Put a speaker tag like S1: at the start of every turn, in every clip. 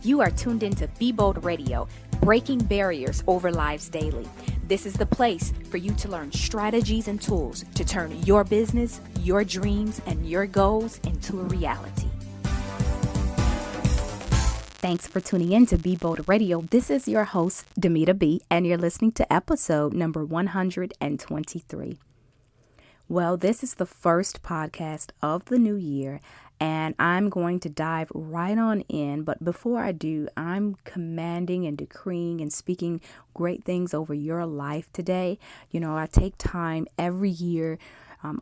S1: You are tuned into Be Bold Radio, breaking barriers over lives daily. This is the place for you to learn strategies and tools to turn your business, your dreams, and your goals into a reality. Thanks for tuning in to Be Bold Radio. This is your host, Dymeata B, and you're listening to episode number 123. Well, this is the first podcast of the new year, and I'm going to dive right on in. But before I do, I'm commanding and decreeing and speaking great things over your life today. You know, I take time every year,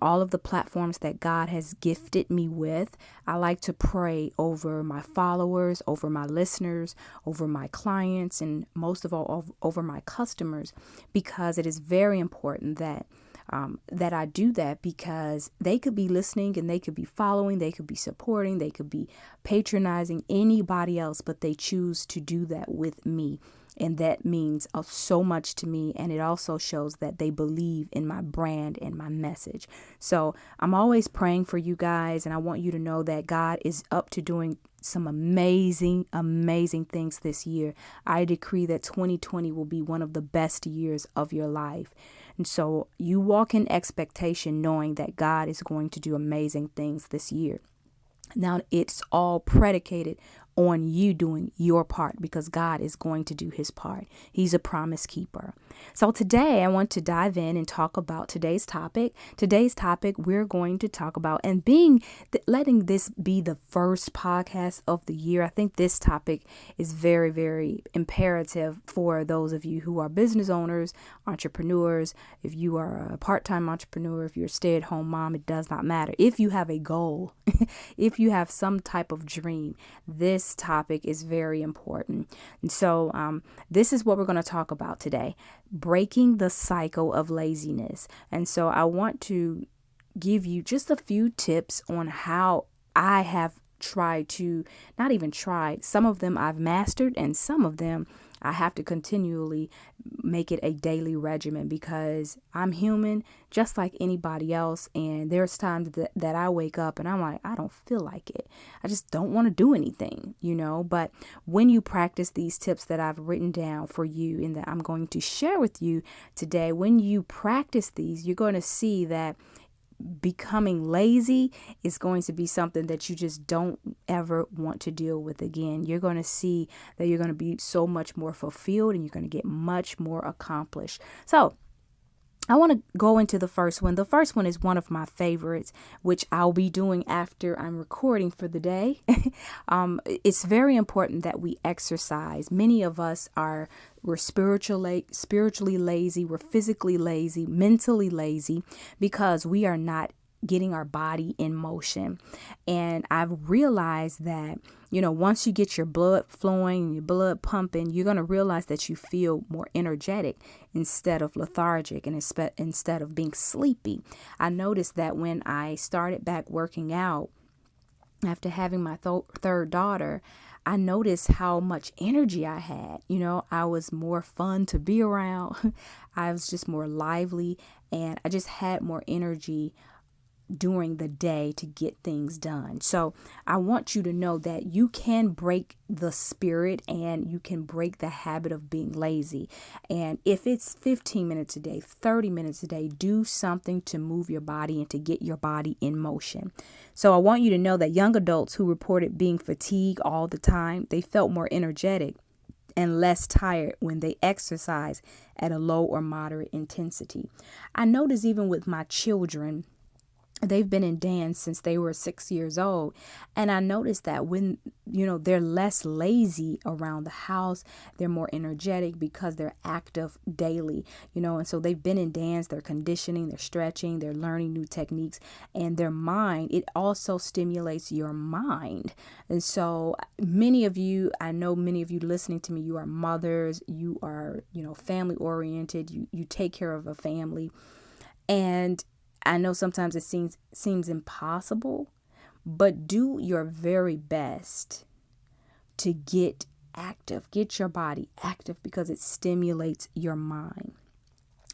S1: all of the platforms that God has gifted me with. I like to pray over my followers, over my listeners, over my clients, and most of all, over my customers, because it is very important that I do that, because they could be listening and they could be following, they could be supporting, they could be patronizing anybody else, but they choose to do that with me. And that means so much to me. And it also shows that they believe in my brand and my message. So I'm always praying for you guys. And I want you to know that God is up to doing some amazing, amazing things this year. I decree that 2020 will be one of the best years of your life. And so you walk in expectation, knowing that God is going to do amazing things this year. Now, it's all predicated on you doing your part, because God is going to do his part. He's a promise keeper. So today I want to dive in and talk about today's topic. Today's topic we're going to talk about, and letting this be the first podcast of the year. I think this topic is very, very imperative for those of you who are business owners, entrepreneurs. If you are a part-time entrepreneur, if you're a stay-at-home mom, it does not matter. If you have a goal, if you have some type of dream, this topic is very important. And so this is what we're going to talk about today: breaking the cycle of laziness. And so I want to give you just a few tips on how I have tried to, not even tried, some of them I've mastered, and some of them I have to continually make it a daily regimen, because I'm human just like anybody else. And there's times that I wake up and I'm like, I don't feel like it. I just don't want to do anything, But when you practice these tips that I've written down for you and that I'm going to share with you today, when you practice these, you're going to see that becoming lazy is going to be something that you just don't ever want to deal with again. You're going to see that you're going to be so much more fulfilled, and you're going to get much more accomplished. So I want to go into the first one. The first one is one of my favorites, which I'll be doing after I'm recording for the day. It's very important that we exercise. Many of us we're spiritually lazy, we're physically lazy, mentally lazy, because we are not getting our body in motion. And I've realized that, once you get your blood flowing and your blood pumping, you're going to realize that you feel more energetic instead of lethargic, and instead of being sleepy. I noticed that when I started back working out after having my third daughter, I noticed how much energy I had. I was more fun to be around. I was just more lively, and I just had more energy during the day to get things done. So I want you to know that you can break the spirit, and you can break the habit of being lazy. And if it's 15 minutes a day, 30 minutes a day, do something to move your body and to get your body in motion. So I want you to know that young adults who reported being fatigued all the time, they felt more energetic and less tired when they exercise at a low or moderate intensity. I notice even with my children, they've been in dance since they were 6 years old. And I noticed that when, they're less lazy around the house, they're more energetic because they're active daily, and so they've been in dance, they're conditioning, they're stretching, they're learning new techniques, and their mind, it also stimulates your mind. And so I know many of you listening to me, you are mothers, you are, family oriented, you take care of a family. And I know sometimes it seems impossible, but do your very best to get active, get your body active, because it stimulates your mind.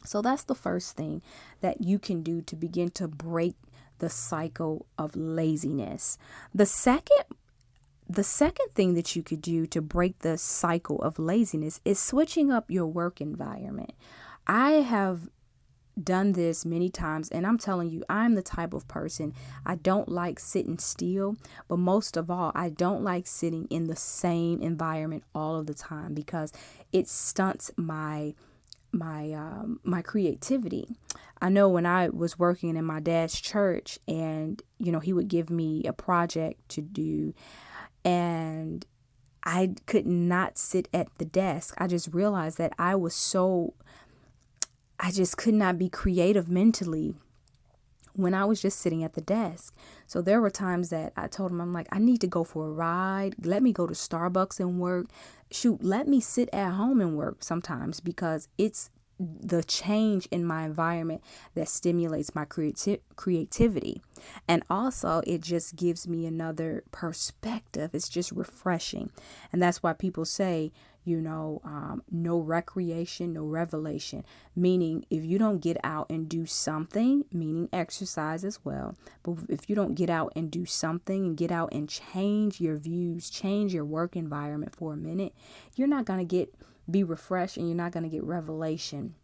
S1: So that's the first thing that you can do to begin to break the cycle of laziness. The second The second thing that you could do to break the cycle of laziness is switching up your work environment. I have done this many times, and I'm telling you, I'm the type of person, I don't like sitting still, but most of all, I don't like sitting in the same environment all of the time because it stunts my creativity. I know when I was working in my dad's church, and he would give me a project to do, and I could not sit at the desk. I just realized that I just could not be creative mentally when I was just sitting at the desk. So there were times that I told him, I'm like, I need to go for a ride. Let me go to Starbucks and work. Shoot, let me sit at home and work sometimes, because it's the change in my environment that stimulates my creativity. And also it just gives me another perspective. It's just refreshing. And that's why people say, no recreation, no revelation, meaning if you don't get out and do something, meaning exercise as well. But if you don't get out and do something and get out and change your views, change your work environment for a minute, you're not going to be refreshed, and you're not going to get revelation.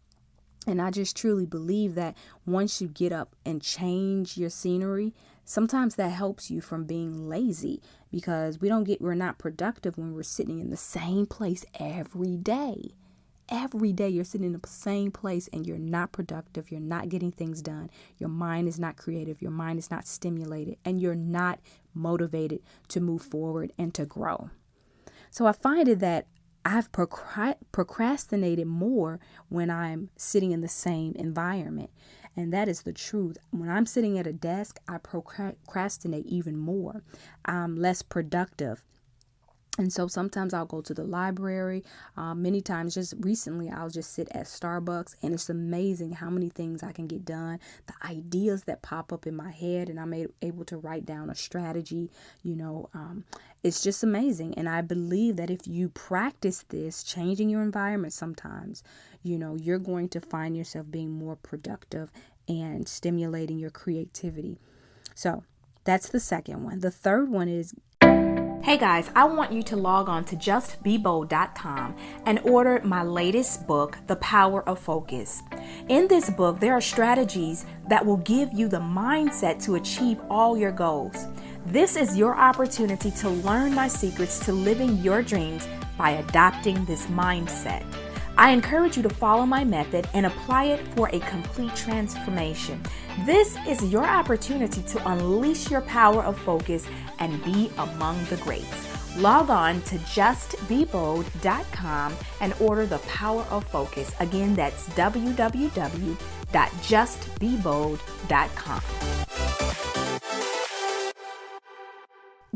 S1: And I just truly believe that once you get up and change your scenery, sometimes that helps you from being lazy, because we're not productive when we're sitting in the same place every day. Every day you're sitting in the same place and you're not productive. You're not getting things done. Your mind is not creative. Your mind is not stimulated, and you're not motivated to move forward and to grow. So I find it that I've procrastinated more when I'm sitting in the same environment. And that is the truth. When I'm sitting at a desk, I procrastinate even more. I'm less productive. And so sometimes I'll go to the library. Many times, just recently, I'll just sit at Starbucks, and it's amazing how many things I can get done. The ideas that pop up in my head, and I'm able to write down a strategy. It's just amazing. And I believe that if you practice this, changing your environment sometimes, you're going to find yourself being more productive and stimulating your creativity. So that's the second one. The third one is, hey guys, I want you to log on to justbebold.com and order my latest book, The Power of Focus. In this book, there are strategies that will give you the mindset to achieve all your goals. This is your opportunity to learn my secrets to living your dreams by adopting this mindset. I encourage you to follow my method and apply it for a complete transformation. This is your opportunity to unleash your power of focus and be among the greats. Log on to justbebold.com and order The Power of Focus. Again, that's www.justbebold.com.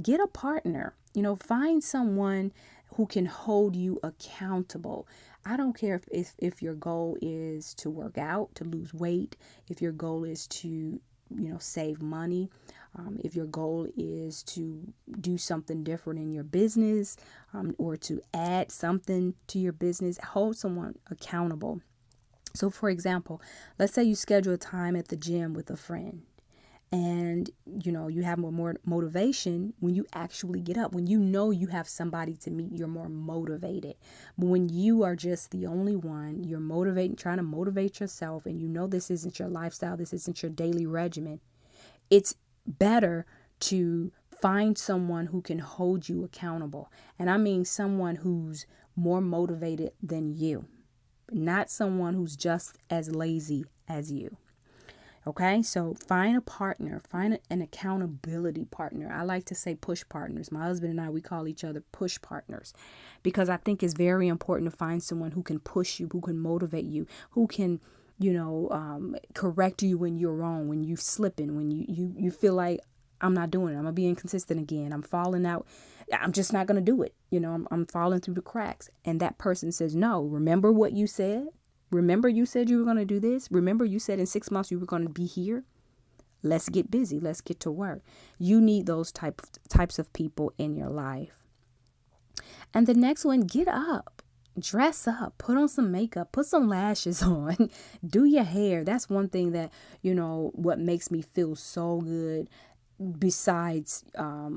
S1: Get a partner. Find someone who can hold you accountable. I don't care if your goal is to work out, to lose weight, if your goal is to, save money, if your goal is to do something different in your business, or to add something to your business, hold someone accountable. So for example, let's say you schedule a time at the gym with a friend. And, you have more motivation when you actually get up. When you have somebody to meet, you're more motivated. But when you are just the only one, you're trying to motivate yourself, and this isn't your lifestyle, this isn't your daily regimen. It's better to find someone who can hold you accountable. And I mean someone who's more motivated than you, not someone who's just as lazy as you. Okay, so find a partner, find an accountability partner. I like to say push partners. My husband and I, we call each other push partners, because I think it's very important to find someone who can push you, who can motivate you, who can, correct you when you're wrong, when you're slipping, when you feel like, I'm not doing it, I'm going to be inconsistent again, I'm falling out, I'm just not going to do it. I'm falling through the cracks. And that person says, no, remember what you said? Remember you said you were going to do this? Remember you said in 6 months you were going to be here? Let's get busy. Let's get to work. You need those types of people in your life. And the next one, get up, dress up, put on some makeup, put some lashes on, do your hair. That's one thing that, what makes me feel so good. besides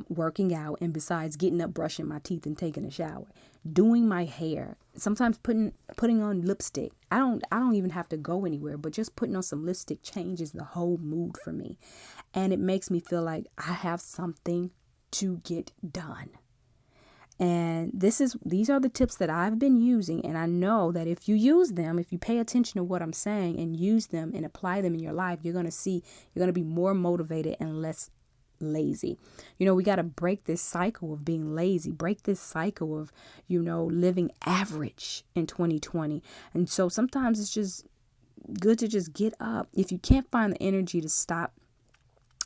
S1: working out, and besides getting up, brushing my teeth, and taking a shower, doing my hair, sometimes putting on lipstick. I don't even have to go anywhere, but just putting on some lipstick changes the whole mood for me, and it makes me feel like I have something to get done. And these are the tips that I've been using, and I know that if you use them, if you pay attention to what I'm saying and use them and apply them in your life, you're going to be more motivated and less lazy. We got to break this cycle of being lazy, break this cycle of, living average in 2020. And so sometimes it's just good to just get up. If you can't find the energy to stop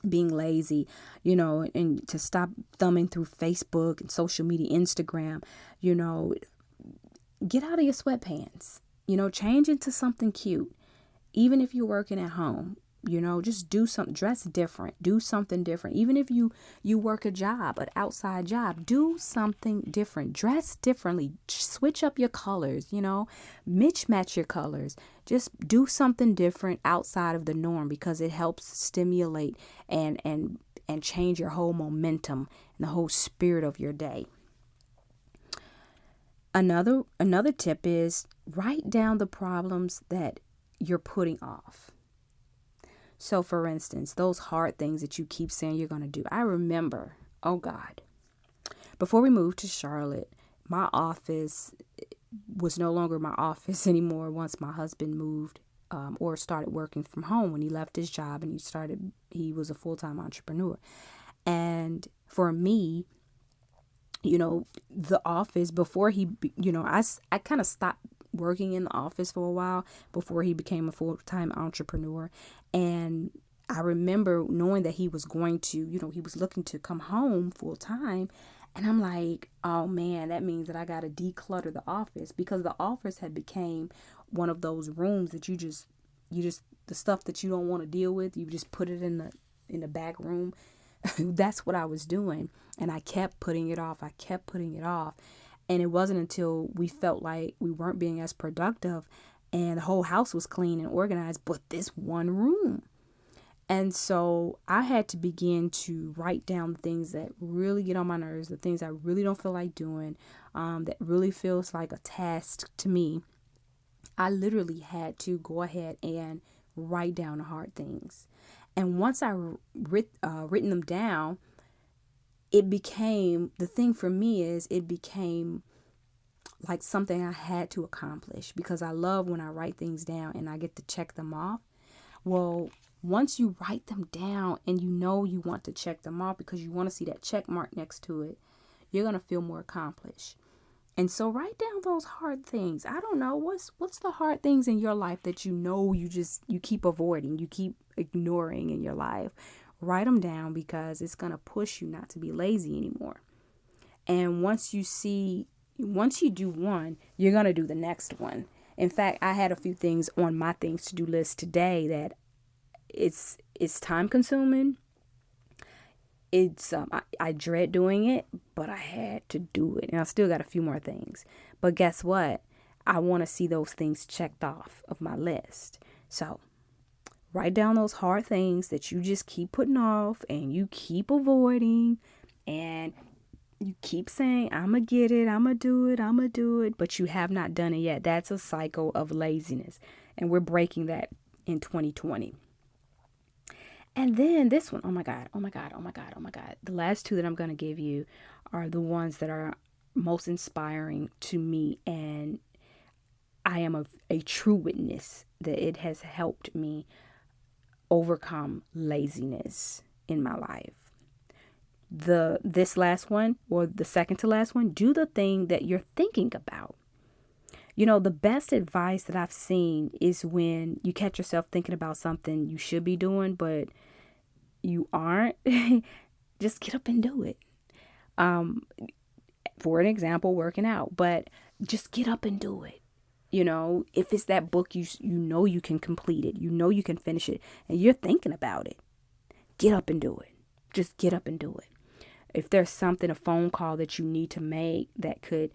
S1: being lazy, and to stop thumbing through Facebook and social media, Instagram, get out of your sweatpants, change into something cute. Even if you're working at home, just do something, dress different, do something different. Even if you work a job, an outside job, do something different, dress differently, switch up your colors, match your colors. Just do something different outside of the norm, because it helps stimulate and change your whole momentum and the whole spirit of your day. Another tip is write down the problems that you're putting off. So, for instance, those hard things that you keep saying you're going to do. I remember, oh God, before we moved to Charlotte, my office was no longer my office anymore once my husband moved or started working from home. When he left his job and he was a full-time entrepreneur. And for me, the office before I kind of stopped working in the office for a while before he became a full-time entrepreneur. And I remember knowing that he was going to, he was looking to come home full-time. And I'm like, oh man, that means that I got to declutter the office, because the office had became one of those rooms that you just the stuff that you don't want to deal with, you just put it in the back room. That's what I was doing. And I kept putting it off. And it wasn't until we felt like we weren't being as productive and the whole house was clean and organized, but this one room. And so I had to begin to write down the things that really get on my nerves, the things I really don't feel like doing, that really feels like a task to me. I literally had to go ahead and write down the hard things. And once I written them down, it became like something I had to accomplish, because I love when I write things down and I get to check them off. Well, once you write them down and you want to check them off because you want to see that check mark next to it, you're going to feel more accomplished. And so write down those hard things. I don't know, what's the hard things in your life that you keep avoiding, you keep ignoring in your life. Write them down, because it's going to push you not to be lazy anymore. And once you do one, you're going to do the next one. In fact, I had a few things on my things to do list today that it's time consuming. It's I dread doing it, but I had to do it. And I still got a few more things. But guess what? I want to see those things checked off of my list. So write down those hard things that you just keep putting off and you keep avoiding, and you keep saying, I'm going to get it, I'm going to do it, but you have not done it yet. That's a cycle of laziness, and we're breaking that in 2020. And then this one, oh my God. The last two that I'm going to give you are the ones that are most inspiring to me, and I am a true witness that it has helped me overcome laziness in my life. This last one, or the second to last one, do the thing that you're thinking about. The best advice that I've seen is when you catch yourself thinking about something you should be doing, but you aren't. Just get up and do it. For an example, working out, but just get up and do it. If it's that book, you can complete it, you can finish it, and you're thinking about it, get up and do it. Just get up and do it. If there's a phone call that you need to make that could,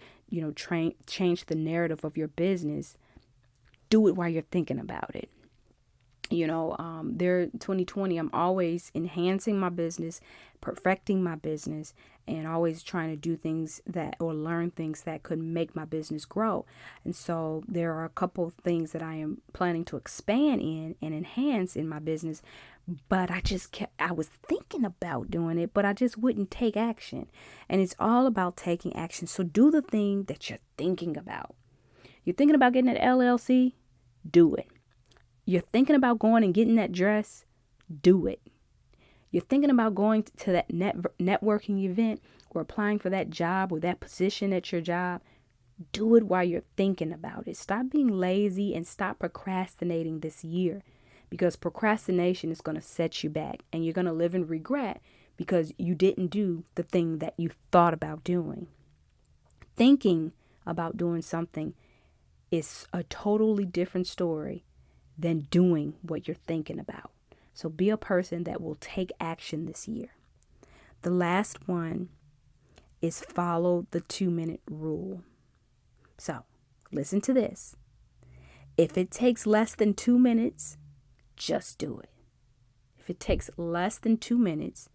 S1: change the narrative of your business, do it while you're thinking about it. There 2020, I'm always enhancing my business, perfecting my business, and always trying to do things or learn things that could make my business grow. And so there are a couple of things that I am planning to expand in and enhance in my business, but I was thinking about doing it, but I just wouldn't take action. And it's all about taking action. So do the thing that you're thinking about. You're thinking about getting an LLC? Do it. You're thinking about going and getting that dress? Do it. You're thinking about going to that networking event or applying for that job or that position at your job? Do it while you're thinking about it. Stop being lazy and stop procrastinating this year, because procrastination is going to set you back and you're going to live in regret because you didn't do the thing that you thought about doing. Thinking about doing something is a totally different story than doing what you're thinking about. So be a person that will take action this year. The last one is follow the 2-minute rule. So listen to this. If it takes less than 2 minutes, just do it. If it takes less than 2 minutes,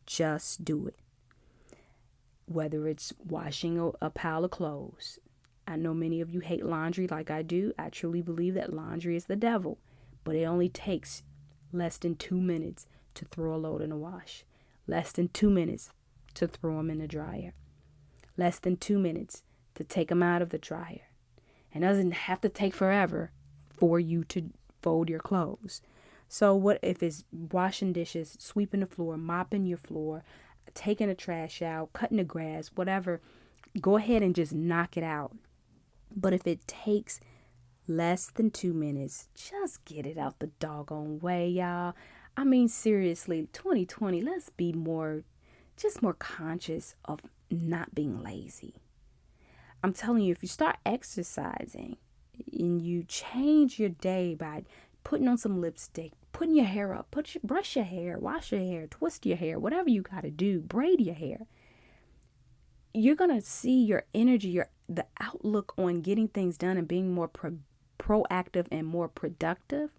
S1: just do it. Whether it's washing a pile of clothes. I know many of you hate laundry like I do. I truly believe that laundry is the devil, but it only takes less than 2 minutes to throw a load in a wash. Less than 2 minutes to throw them in the dryer. Less than 2 minutes to take them out of the dryer. And it doesn't have to take forever for you to fold your clothes. So what if it's washing dishes, sweeping the floor, mopping your floor, taking the trash out, cutting the grass, whatever, go ahead and just knock it out. But if it takes less than 2 minutes, just get it out the doggone way, y'all. I mean, seriously, 2020, let's be more conscious of not being lazy. I'm telling you, if you start exercising and you change your day by putting on some lipstick, putting your hair up, brush your hair, wash your hair, twist your hair, whatever you got to do, braid your hair, you're going to see your energy, the outlook on getting things done and being more proactive and more productive.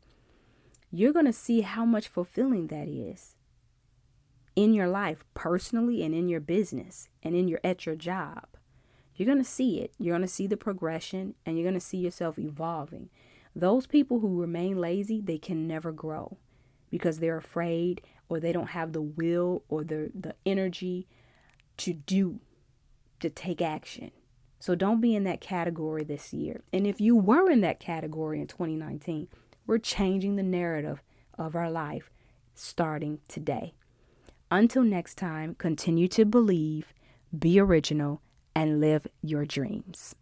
S1: You're going to see how much fulfilling that is in your life personally and in your business and at your job. You're going to see it. You're going to see the progression and you're going to see yourself evolving. Those people who remain lazy, they can never grow because they're afraid or they don't have the will or the energy to take action. So don't be in that category this year. And if you were in that category in 2019, we're changing the narrative of our life starting today. Until next time, continue to believe, be original, and live your dreams.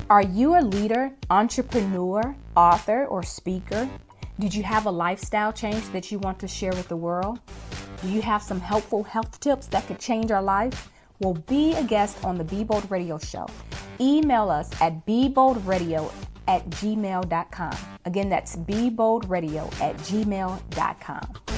S1: Are you a leader, entrepreneur, author, or speaker? Did you have a lifestyle change that you want to share with the world? Do you have some helpful health tips that could change our life? Well, be a guest on the Be Bold Radio Show. Email us at beboldradio@gmail.com. Again, that's beboldradio@gmail.com.